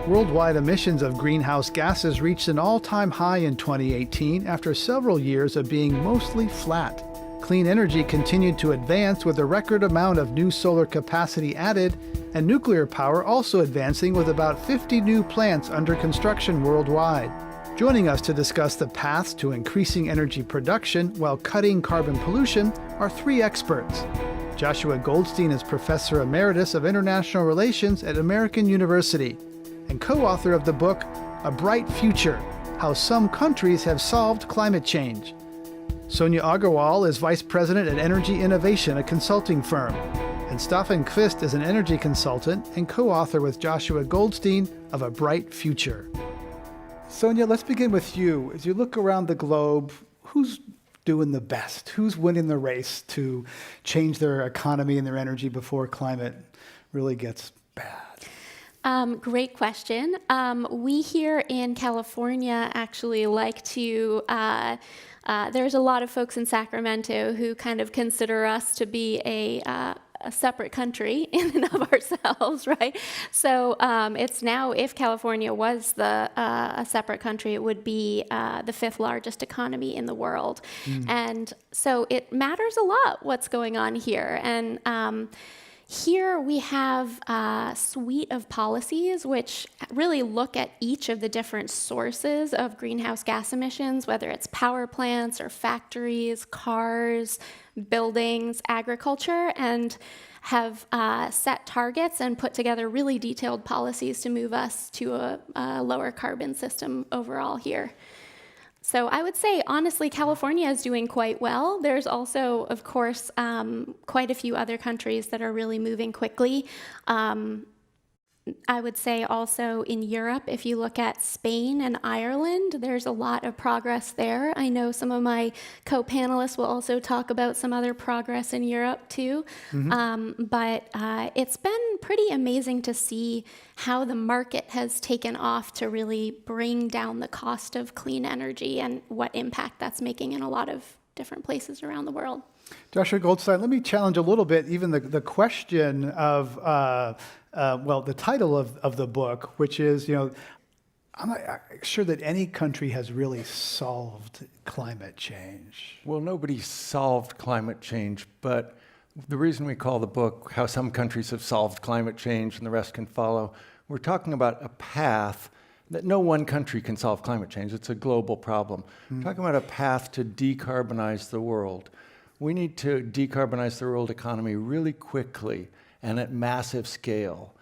Worldwide emissions of greenhouse gases reached an all-time high in 2018 after several years of being mostly flat. Clean energy continued to advance with a record amount of new solar capacity added, and nuclear power also advancing with about 50 new plants under construction worldwide. Joining us to discuss the paths to increasing energy production while cutting carbon pollution are three experts. Joshua Goldstein is Professor Emeritus of International Relations at American University and co-author of the book, A Bright Future, How Some Countries Have Solved Climate Change. Sonia Agarwal is Vice President at Energy Innovation, a consulting firm. And Staffan Qvist is an energy consultant and co-author with Joshua Goldstein of A Bright Future. Sonia, let's begin with you. As you look around the globe, who's doing the best? Who's winning the race to change their economy and their energy before climate really gets bad? Great question. We here in California actually like to, there's a lot of folks in Sacramento who kind of consider us to be a separate country in and of ourselves, right? So it's now, if California was a separate country, it would be the fifth largest economy in the world. And so it matters a lot what's going on here. And here we have a suite of policies which really look at each of the different sources of greenhouse gas emissions, whether it's power plants or factories, cars, buildings, agriculture, and have set targets and put together really detailed policies to move us to a lower carbon system overall here. So I would say, honestly, California is doing quite well. There's also, of course, quite a few other countries that are really moving quickly. I would say also in Europe, if you look at Spain and Ireland, there's a lot of progress there. I know some of my co-panelists will also talk about some other progress in Europe too. But it's been pretty amazing to see how the market has taken off to really bring down the cost of clean energy and what impact that's making in a lot of different places around the world. Joshua Goldstein, let me challenge a little bit even the question of the title of the book, which is, I'm not sure that any country has really solved climate change. Well, nobody solved climate change, but the reason we call the book How Some Countries Have Solved Climate Change and the Rest Can Follow, we're talking about a path that no one country can solve climate change. It's a global problem. We're talking about a path to decarbonize the world. We need to decarbonize the world economy really quickly and at massive scale.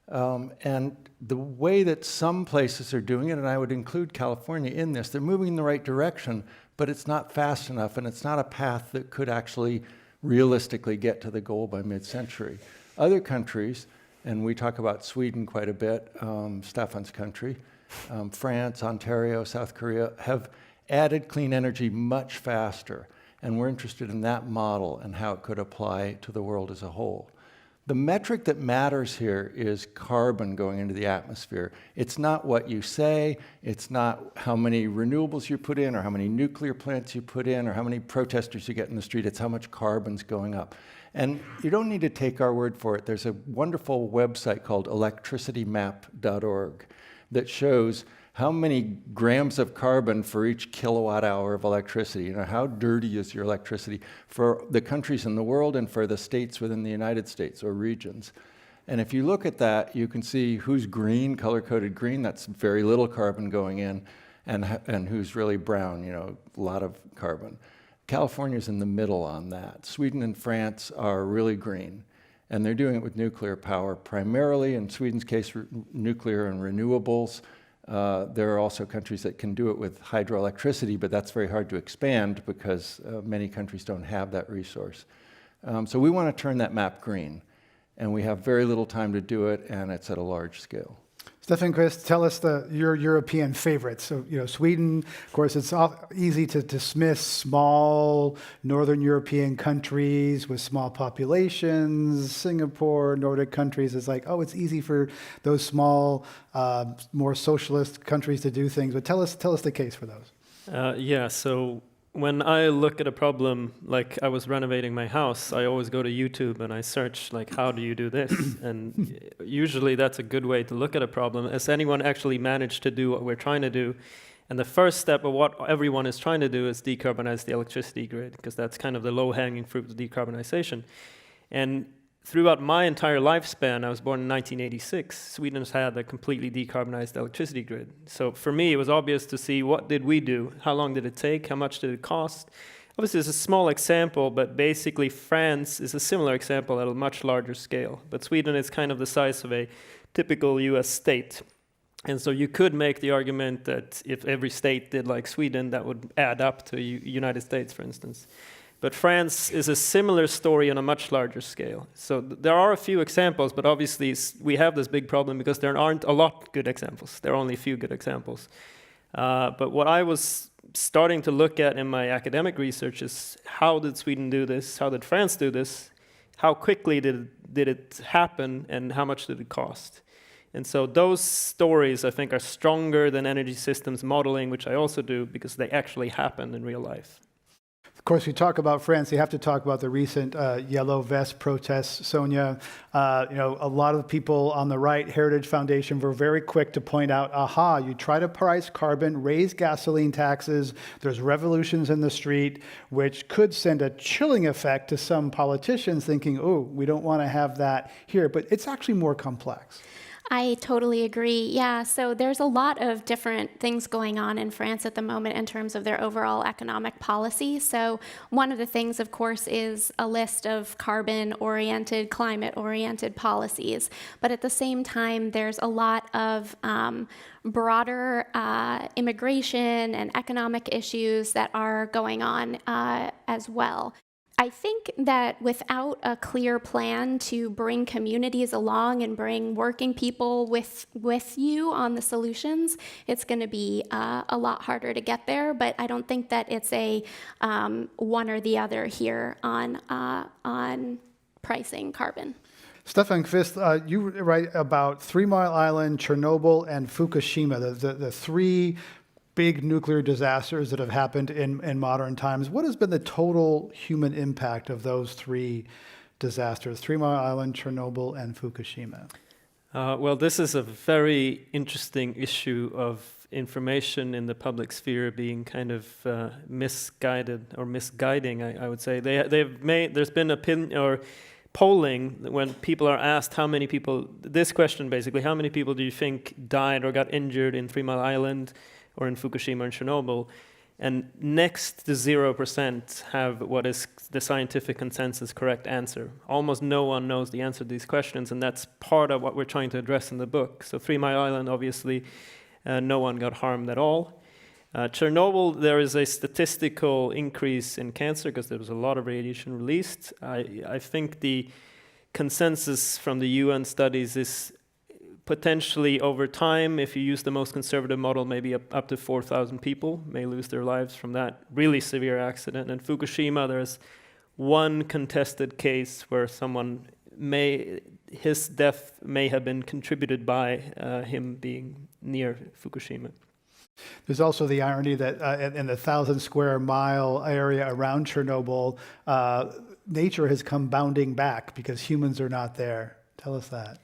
And the way that some places are doing it, and I would include California in this, they're moving in the right direction, but it's not fast enough, and it's not a path that could actually realistically get to the goal by mid-century. Other countries, and we talk about Sweden quite a bit, Staffan's country, France, Ontario, South Korea, have added clean energy much faster, and we're interested in that model and how it could apply to the world as a whole. The metric that matters here is carbon going into the atmosphere. It's not what you say, it's not how many renewables you put in or how many nuclear plants you put in or how many protesters you get in the street, it's how much carbon's going up. And you don't need to take our word for it. There's a wonderful website called electricitymap.org that shows how many grams of carbon for each kilowatt hour of electricity. How dirty is your electricity for the countries in the world and for the states within the United States or regions. And if you look at that, you can see who's green, color-coded green, that's very little carbon going in, and who's really brown, a lot of carbon. California's in the middle on that. Sweden and France are really green, and they're doing it with nuclear power primarily, in Sweden's case, nuclear and renewables. There are also countries that can do it with hydroelectricity, but that's very hard to expand because many countries don't have that resource. So we want to turn that map green, and we have very little time to do it, and it's at a large scale. Staffan Qvist, tell us your European favorites. So, Sweden, of course, it's easy to dismiss small Northern European countries with small populations. Singapore, Nordic countries is like, it's easy for those small, more socialist countries to do things. But tell us the case for those. So when I look at a problem, like I was renovating my house, I always go to YouTube and I search, like, how do you do this? And usually that's a good way to look at a problem. Has anyone actually managed to do what we're trying to do? And the first step of what everyone is trying to do is decarbonize the electricity grid, because that's kind of the low-hanging fruit of decarbonization. And throughout my entire lifespan, I was born in 1986, Sweden has had a completely decarbonized electricity grid. So for me, it was obvious to see, what did we do? How long did it take? How much did it cost? Obviously, it's a small example, but basically France is a similar example at a much larger scale. But Sweden is kind of the size of a typical US state. And so you could make the argument that if every state did like Sweden, that would add up to United States, for instance. But France is a similar story on a much larger scale. So there are a few examples, but obviously we have this big problem because there aren't a lot good examples. There are only a few good examples. But what I was starting to look at in my academic research is, how did Sweden do this? How did France do this? How quickly did it happen? And how much did it cost? And so those stories, I think, are stronger than energy systems modeling, which I also do, because they actually happen in real life. Of course, we talk about France, you have to talk about the recent yellow vest protests, Sonia. A lot of the people on the right, Heritage Foundation, were very quick to point out, aha, you try to price carbon, raise gasoline taxes, there's revolutions in the street, which could send a chilling effect to some politicians thinking, oh, we don't want to have that here. But it's actually more complex. I totally agree. Yeah, so there's a lot of different things going on in France at the moment in terms of their overall economic policy. So one of the things, of course, is a list of carbon-oriented, climate-oriented policies. But at the same time, there's a lot of broader immigration and economic issues that are going on as well. I think that without a clear plan to bring communities along and bring working people with you on the solutions, it's going to be a lot harder to get there. But I don't think that it's a one or the other here on pricing carbon. Staffan Qvist, you write about 3 Mile Island, Chernobyl, and Fukushima, the three big nuclear disasters that have happened in modern times. What has been the total human impact of those three disasters, 3 Mile Island, Chernobyl, and Fukushima? Well, this is a very interesting issue of information in the public sphere being kind of misguided or misguiding, I would say. There's been polling when people are asked how many people, this question basically, how many people do you think died or got injured in 3 Mile Island or in Fukushima and Chernobyl, and next to 0% have what is the scientific consensus correct answer. Almost no one knows the answer to these questions, and that's part of what we're trying to address in the book. So 3 Mile Island, obviously, no one got harmed at all. Chernobyl, there is a statistical increase in cancer because there was a lot of radiation released. I think the consensus from the UN studies is potentially over time, if you use the most conservative model, maybe up to 4,000 people may lose their lives from that really severe accident. In Fukushima, there's one contested case where his death may have been contributed by him being near Fukushima. There's also the irony that in the 1,000 square mile area around Chernobyl, nature has come bounding back because humans are not there. Tell us that.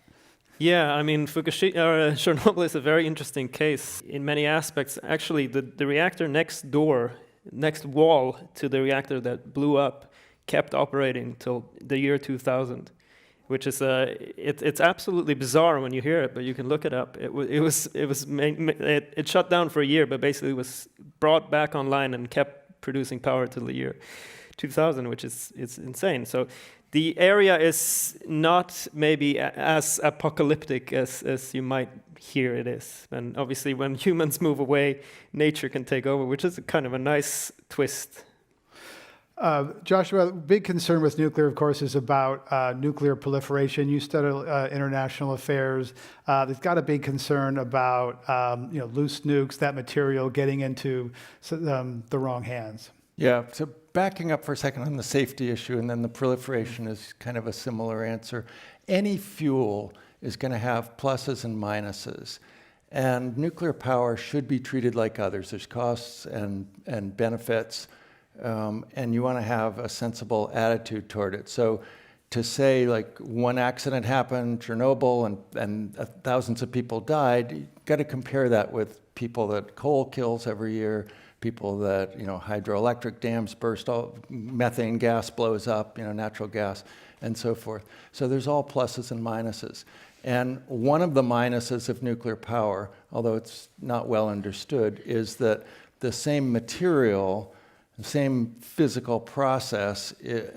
Yeah, I mean, Chernobyl is a very interesting case in many aspects. Actually, the reactor next wall to the reactor that blew up, kept operating till the year 2000, which is it's absolutely bizarre when you hear it, but you can look it up. It shut down for a year, but basically was brought back online and kept producing power till the year 2000, which is insane. So the area is not maybe as apocalyptic as you might hear it is. And obviously when humans move away, nature can take over, which is kind of a nice twist. Joshua, big concern with nuclear, of course, is about nuclear proliferation. You study international affairs. There's got a big concern about loose nukes, that material getting into the wrong hands. Yeah, so backing up for a second on the safety issue, and then the proliferation is kind of a similar answer. Any fuel is going to have pluses and minuses, and nuclear power should be treated like others. There's costs and benefits. and you want to have a sensible attitude toward it. So to say like one accident happened, Chernobyl, and thousands of people died, you got to compare that with people that coal kills every year, people that, hydroelectric dams burst, methane gas blows up, natural gas, and so forth. So there's all pluses and minuses. And one of the minuses of nuclear power, although it's not well understood, is that the same material, the same physical process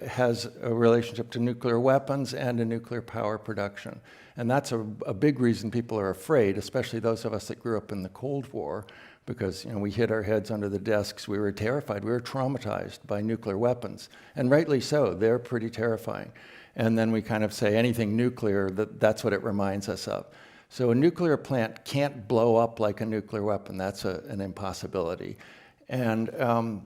has a relationship to nuclear weapons and to nuclear power production. And that's a big reason people are afraid, especially those of us that grew up in the Cold War, because we hit our heads under the desks. We were terrified. We were traumatized by nuclear weapons. And rightly so. They're pretty terrifying. And then we kind of say anything nuclear, that's what it reminds us of. So a nuclear plant can't blow up like a nuclear weapon. That's an impossibility. And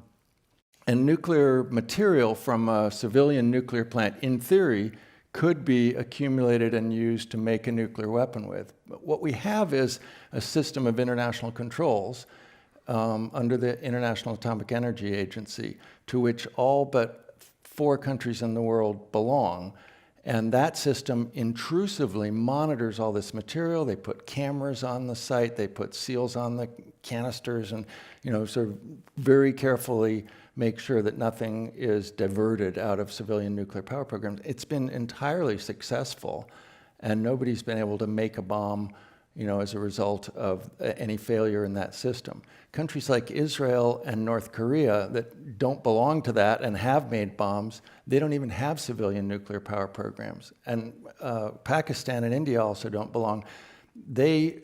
nuclear material from a civilian nuclear plant, in theory, could be accumulated and used to make a nuclear weapon with. But what we have is a system of international controls under the International Atomic Energy Agency, to which all but 4 countries in the world belong. And that system intrusively monitors all this material. They put cameras on the site, they put seals on the canisters, and sort of very carefully make sure that nothing is diverted out of civilian nuclear power programs. It's been entirely successful, and nobody's been able to make a bomb as a result of any failure in that system. Countries like Israel and North Korea that don't belong to that and have made bombs, they don't even have civilian nuclear power programs. And Pakistan and India also don't belong. They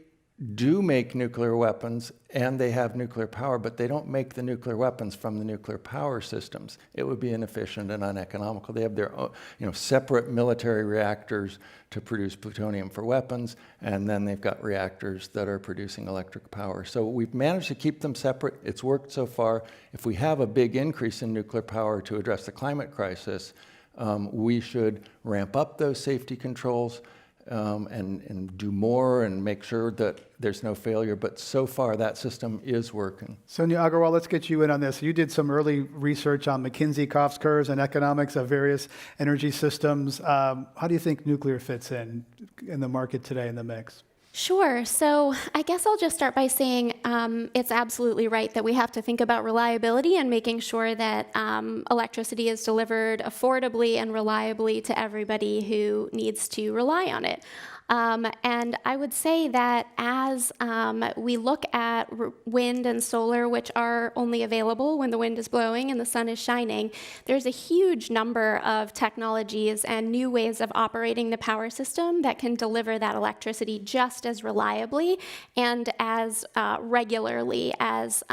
do make nuclear weapons and they have nuclear power, but they don't make the nuclear weapons from the nuclear power systems. It would be inefficient and uneconomical. They have their own, separate military reactors to produce plutonium for weapons, and then they've got reactors that are producing electric power. So we've managed to keep them separate. It's worked so far. If we have a big increase in nuclear power to address the climate crisis, we should ramp up those safety controls and do more and make sure that there's no failure. But so far, that system is working. Sonia Agarwal, let's get you in on this. You did some early research on McKinsey cost curves and economics of various energy systems. How do you think nuclear fits in the market today in the mix? Sure. So I guess I'll just start by saying it's absolutely right that we have to think about reliability and making sure that electricity is delivered affordably and reliably to everybody who needs to rely on it. And I would say that as we look at wind and solar, which are only available when the wind is blowing and the sun is shining, there's a huge number of technologies and new ways of operating the power system that can deliver that electricity just as reliably and as regularly as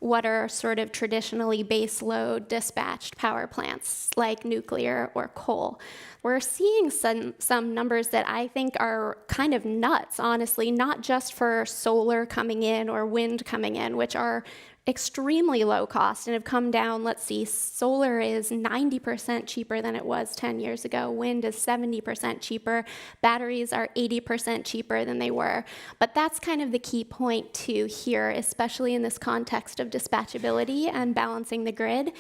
what are sort of traditionally base load dispatched power plants like nuclear or coal. We're seeing some numbers that I think are kind of nuts, honestly, not just for solar coming in or wind coming in, which are extremely low cost and have come down. Let's see, solar is 90% cheaper than it was 10 years ago. Wind is 70% cheaper. Batteries are 80% cheaper than they were. But that's kind of the key point to here, especially in this context of dispatchability and balancing the grid.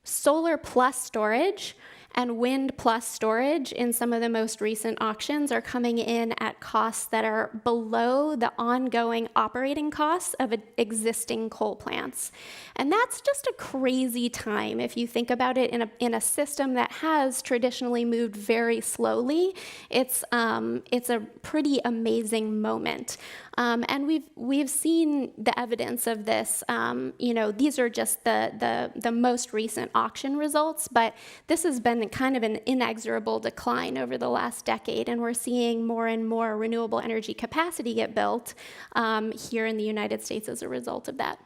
Solar plus storage and wind plus storage in some of the most recent auctions are coming in at costs that are below the ongoing operating costs of existing coal plants. And that's just a crazy time if you think about it in a system that has traditionally moved very slowly. It's a pretty amazing moment. And we've seen the evidence of this. These are just the most recent auction results, but this has been kind of an inexorable decline over the last decade, and we're seeing more and more renewable energy capacity get built here in the United States as a result of that.